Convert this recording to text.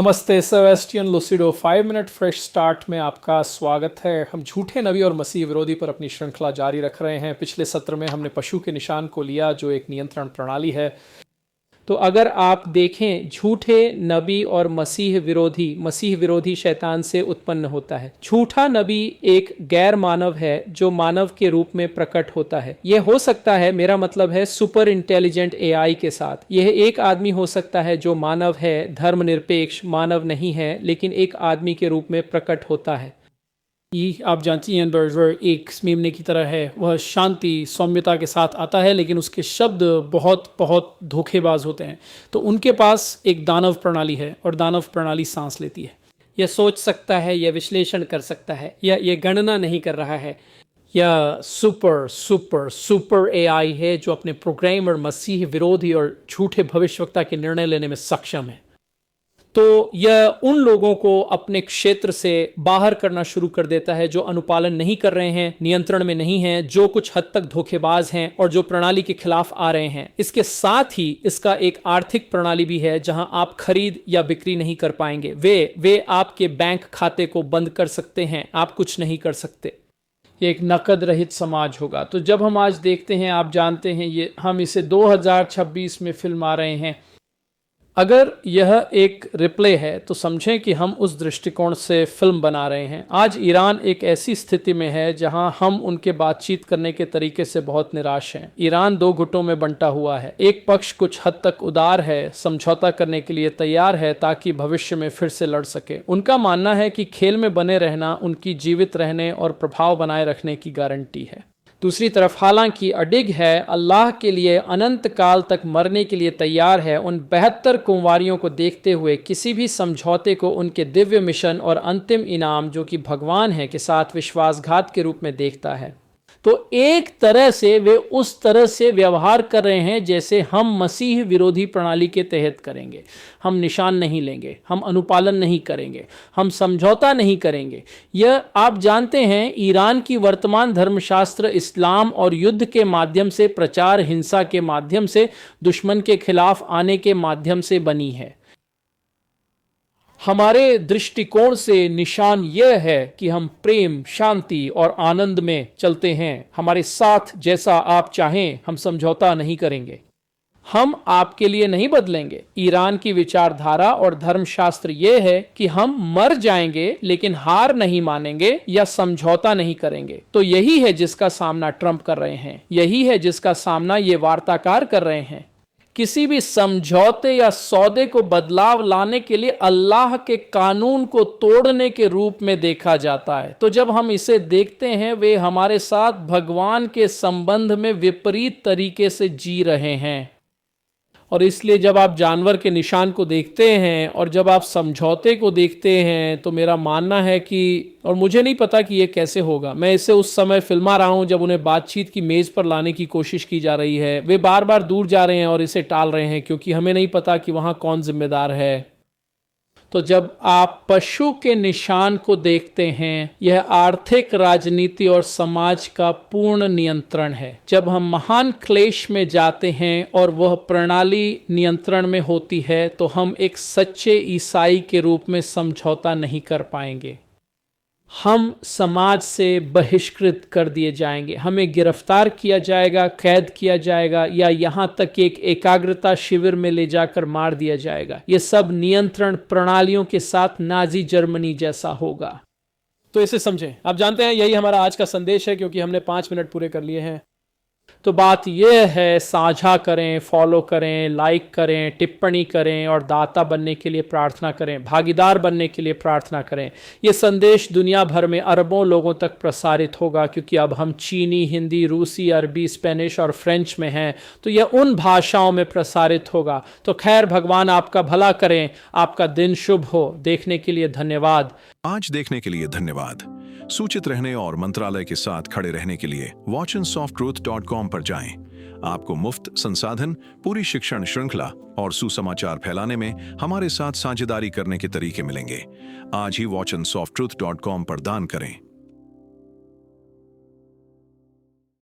नमस्ते Sebastian लुसिडो 5 minute fresh start में आपका स्वागत है। हम झूठे नबी और मसीह विरोधी पर अपनी श्रृंखला जारी रख रहे हैं। पिछले सत्र में हमने पशु के निशान को लिया जो एक नियंत्रण प्रणाली है। तो अगर आप देखें, झूठे नबी और मसीह विरोधी शैतान से उत्पन्न होता है। झूठा नबी एक गैर मानव है जो मानव के रूप में प्रकट होता है। यह हो सकता है, मेरा मतलब है सुपर इंटेलिजेंट एआई के साथ। यह एक आदमी हो सकता है जो मानव है, धर्मनिरपेक्ष मानव नहीं है, लेकिन एक आदमी के रूप में प्रकट होता है। ये आप जानती हैं बर्जर एक मेमने की तरह है। वह शांति सौम्यता के साथ आता है, लेकिन उसके शब्द बहुत बहुत धोखेबाज होते हैं। तो उनके पास एक दानव प्रणाली है और दानव प्रणाली सांस लेती है। यह सोच सकता है, यह विश्लेषण कर सकता है, यह गणना नहीं कर रहा है। यह सुपर सुपर सुपर एआई है जो अपने प्रोग्रामर, मसीह विरोधी और झूठे भविष्यवक्ता के निर्णय लेने में सक्षम है। तो यह उन लोगों को अपने क्षेत्र से बाहर करना शुरू कर देता है जो अनुपालन नहीं कर रहे हैं, नियंत्रण में नहीं हैं, जो कुछ हद तक धोखेबाज हैं और जो प्रणाली के खिलाफ आ रहे हैं। इसके साथ ही इसका एक आर्थिक प्रणाली भी है जहां आप खरीद या बिक्री नहीं कर पाएंगे। वे आपके बैंक खाते को बंद कर सकते हैं, आप कुछ नहीं कर सकते। ये एक नकद रहित समाज होगा। तो जब हम आज देखते हैं, आप जानते हैं, ये हम इसे 2026 में फिल्म आ रहे हैं। अगर यह एक रिप्ले है तो समझें कि हम उस दृष्टिकोण से फिल्म बना रहे हैं। आज ईरान एक ऐसी स्थिति में है जहां हम उनके बातचीत करने के तरीके से बहुत निराश हैं। ईरान दो गुटों में बंटा हुआ है। एक पक्ष कुछ हद तक उदार है, समझौता करने के लिए तैयार है ताकि भविष्य में फिर से लड़ सके। उनका मानना है कि खेल में बने रहना उनकी जीवित रहने और प्रभाव बनाए रखने की गारंटी है। दूसरी तरफ हालांकि अडिग है, अल्लाह के लिए अनंत काल तक मरने के लिए तैयार है। उन 72 कुंवारियों को देखते हुए किसी भी समझौते को उनके दिव्य मिशन और अंतिम इनाम जो कि भगवान है के साथ विश्वासघात के रूप में देखता है। तो एक तरह से वे उस तरह से व्यवहार कर रहे हैं जैसे हम मसीह विरोधी प्रणाली के तहत करेंगे। हम निशान नहीं लेंगे, हम अनुपालन नहीं करेंगे, हम समझौता नहीं करेंगे। यह आप जानते हैं, ईरान की वर्तमान धर्मशास्त्र इस्लाम और युद्ध के माध्यम से, प्रचार हिंसा के माध्यम से, दुश्मन के खिलाफ आने के माध्यम से बनी है। हमारे दृष्टिकोण से निशान यह है कि हम प्रेम, शांति और आनंद में चलते हैं। हमारे साथ जैसा आप चाहें, हम समझौता नहीं करेंगे, हम आपके लिए नहीं बदलेंगे। ईरान की विचारधारा और धर्मशास्त्र यह है कि हम मर जाएंगे लेकिन हार नहीं मानेंगे या समझौता नहीं करेंगे। तो यही है जिसका सामना ट्रंप कर रहे हैं, यही है जिसका सामना ये वार्ताकार कर रहे हैं। किसी भी समझौते या सौदे को बदलाव लाने के लिए अल्लाह के कानून को तोड़ने के रूप में देखा जाता है। तो जब हम इसे देखते हैं, वे हमारे साथ भगवान के संबंध में विपरीत तरीके से जी रहे हैं। और इसलिए जब आप जानवर के निशान को देखते हैं और जब आप समझौते को देखते हैं, तो मेरा मानना है कि, और मुझे नहीं पता कि ये कैसे होगा, मैं इसे उस समय फिल्मा रहा हूं जब उन्हें बातचीत की मेज पर लाने की कोशिश की जा रही है। वे बार बार दूर जा रहे हैं और इसे टाल रहे हैं क्योंकि हमें नहीं पता कि वहां कौन जिम्मेदार है। तो जब आप पशु के निशान को देखते हैं, यह आर्थिक, राजनीति और समाज का पूर्ण नियंत्रण है। जब हम महान क्लेश में जाते हैं और वह प्रणाली नियंत्रण में होती है, तो हम एक सच्चे ईसाई के रूप में समझौता नहीं कर पाएंगे। हम समाज से बहिष्कृत कर दिए जाएंगे, हमें गिरफ्तार किया जाएगा, कैद किया जाएगा या यहाँ तक एक एकाग्रता शिविर में ले जाकर मार दिया जाएगा। ये सब नियंत्रण प्रणालियों के साथ नाजी जर्मनी जैसा होगा। तो इसे समझें। आप जानते हैं, यही हमारा आज का संदेश है क्योंकि हमने 5 मिनट पूरे कर लिए हैं। तो बात यह है, साझा करें, फॉलो करें, लाइक करें, टिप्पणी करें और दाता बनने के लिए प्रार्थना करें, भागीदार बनने के लिए प्रार्थना करें। ये संदेश दुनिया भर में अरबों लोगों तक प्रसारित होगा क्योंकि अब हम चीनी, हिंदी, रूसी, अरबी, स्पेनिश और फ्रेंच में हैं। तो यह उन भाषाओं में प्रसारित होगा। तो खैर, भगवान आपका भला करें, आपका दिन शुभ हो। देखने के लिए धन्यवाद। आज देखने के लिए धन्यवाद। सूचित रहने और मंत्रालय के साथ खड़े रहने के लिए watchandsofttruth.com पर जाएं। आपको मुफ्त संसाधन, पूरी शिक्षण श्रृंखला और सुसमाचार फैलाने में हमारे साथ साझेदारी करने के तरीके मिलेंगे। आज ही watchandsofttruth.com पर दान करें।